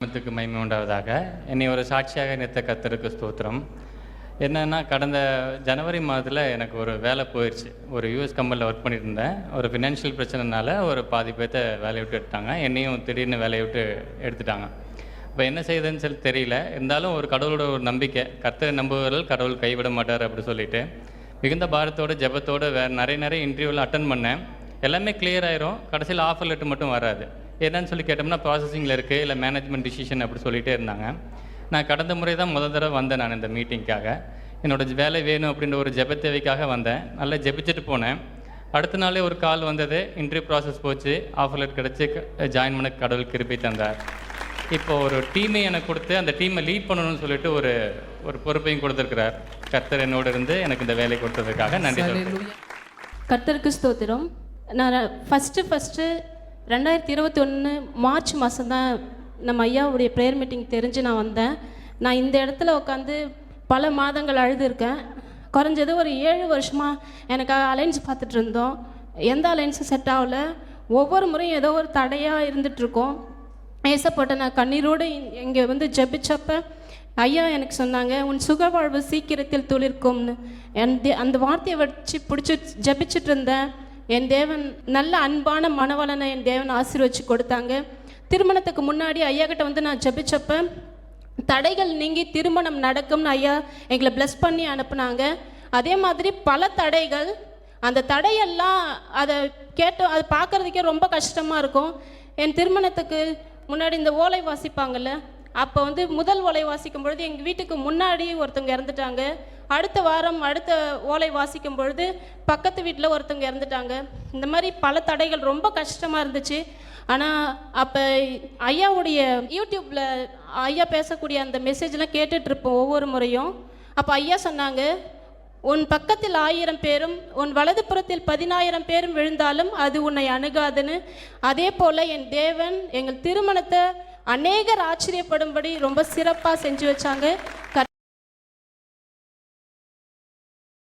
நாமத்துக்கு மகிமை உண்டாவதாக. என்னை ஒரு சாட்சியாக நிறுத்த கர்த்தருக்கு ஸ்தோத்திரம். என்னென்னா, கடந்த ஜனவரி மாதத்தில் எனக்கு ஒரு வேலை போயிடுச்சு. ஒரு யூஎஸ் கம்பெனியில் ஒர்க் பண்ணிட்டு இருந்தேன். ஒரு ஃபினான்ஷியல் பிரச்சனைனால ஒரு பாதி பேர்த்த வேலையை விட்டு எடுத்தாங்க. என்னையும் திடீர்னு வேலையை விட்டு எடுத்துட்டாங்க. இப்போ என்ன செய்யுதுன்னு சொல்லி தெரியல. இருந்தாலும் ஒரு கடவுளோட ஒரு நம்பிக்கை, கர்த்தரை நம்புவவர்கள் கடவுள் கைவிட மாட்டார் அப்படி சொல்லிட்டு மிகுந்த பாரத்தோட ஜெபத்தோடு வேறு நிறைய இன்டர்வியூவில் அட்டன் பண்ணேன். எல்லாமே கிளியர் ஆயிரும். கடைசியில் ஆஃபர் லெட்டர் மட்டும் வராது. என்னன்னு சொல்லி கேட்டோம்னா ப்ராசஸிங்கில் இருக்குது, இல்லை மேனேஜ்மெண்ட் டிசிஷன் அப்படி சொல்லிகிட்டே இருந்தாங்க. நான் கடந்த முறை தான் தடவை வந்தேன் நான் இந்த மீட்டிங்க்காக. என்னோடய வேலை வேணும் அப்படின்ற ஒரு ஜெப தேவைக்காக வந்தேன். நல்லா ஜெபிச்சுட்டு போனேன். அடுத்த நாளே ஒரு கால் வந்தது. இன்டர்வியூ ப்ராசஸ் போச்சு, ஆஃபர் லெட்டர் கிடச்சி ஜாயின் பண்ண கடவுள் கிருபை தந்தார். இப்போ ஒரு டீமை எனக்கு கொடுத்து அந்த டீமை லீட் பண்ணணும்னு சொல்லிட்டு ஒரு பொறுப்பையும் கொடுத்துருக்கிறார். கர்த்தர் என்னோடு இருந்து எனக்கு இந்த வேலை கொடுத்ததுக்காக நன்றி சொல்கிறேன். கர்த்தருக்கு ஸ்தோத்திரம். நான் ஃபஸ்ட்டு 2021 மார்ச் மாதம் தான் நம்ம ஐயாவுடைய ப்ரேயர் மீட்டிங் தெரிஞ்சு நான் வந்தேன். நான் இந்த இடத்துல உட்காந்து பல மாதங்கள் அழுதுருக்கேன். குறைஞ்சது ஒரு 7 வருஷமாக எனக்கு அலைன்ஸ் பார்த்துட்டு இருந்தோம். எந்த அலைன்ஸும் செட் ஆகல. ஒவ்வொரு முறையும் ஏதோ ஒரு தடையாக இருந்துகிட்ருக்கோம். ஏசப்பட்ட நான் கண்ணீரோடு இங்கே வந்து ஜெபிச்சப்ப ஐயா எனக்கு சொன்னாங்க, உன் சுகவாழ்வு சீக்கிரத்தில் துளிர்க்கும்னு. அந்த வார்த்தையை வச்சு பிடிச்சி ஜெபிச்சுட்டு இருந்தேன். என் தேவன் நல்ல அன்பான மனவளனை என் தேவன் ஆசீர்வச்சு கொடுத்தாங்க. திருமணத்துக்கு முன்னாடி ஐயா கிட்ட வந்து நான் ஜெபிச்சப்ப தடைகள் நீங்கி திருமணம் நடக்கும்னு ஐயா எங்களை ப்ளஸ் பண்ணி அனுப்புனாங்க. அதே மாதிரி பல தடைகள், அந்த தடையெல்லாம் அதை கேட்டு அது பார்க்குறதுக்கே ரொம்ப கஷ்டமாக இருக்கும். என் திருமணத்துக்கு முன்னாடி இந்த ஓலை வாசிப்பாங்கள்ல, அப்போ வந்து முதல் ஓலை வாசிக்கும் பொழுது எங்கள் வீட்டுக்கு முன்னாடி ஒருத்தவங்க இறந்துட்டாங்க. அடுத்த வாரம் அடுத்த ஓலை வாசிக்கும் பொழுது பக்கத்து வீட்டில் ஒருத்தவங்க இறந்துட்டாங்க. இந்த மாதிரி பல தடைகள் ரொம்ப கஷ்டமாக இருந்துச்சு. ஆனால் அப்போ ஐயாவுடைய யூடியூப்பில் ஐயா பேசக்கூடிய அந்த மெசேஜ்லாம் கேட்டுட்ருப்போம் ஒவ்வொரு முறையும். அப்போ ஐயா சொன்னாங்க, உன் பக்கத்தில் 1000 பேரும் உன் வலது புறத்தில் 10,000 பேரும் விழுந்தாலும் அது உன்னை அணுகாதுன்னு. அதே போல் என் தேவன் எங்கள் திருமணத்தை அநேகர் ஆச்சரியப்படும்படி ரொம்ப சிறப்பாக செஞ்சு வச்சாங்க.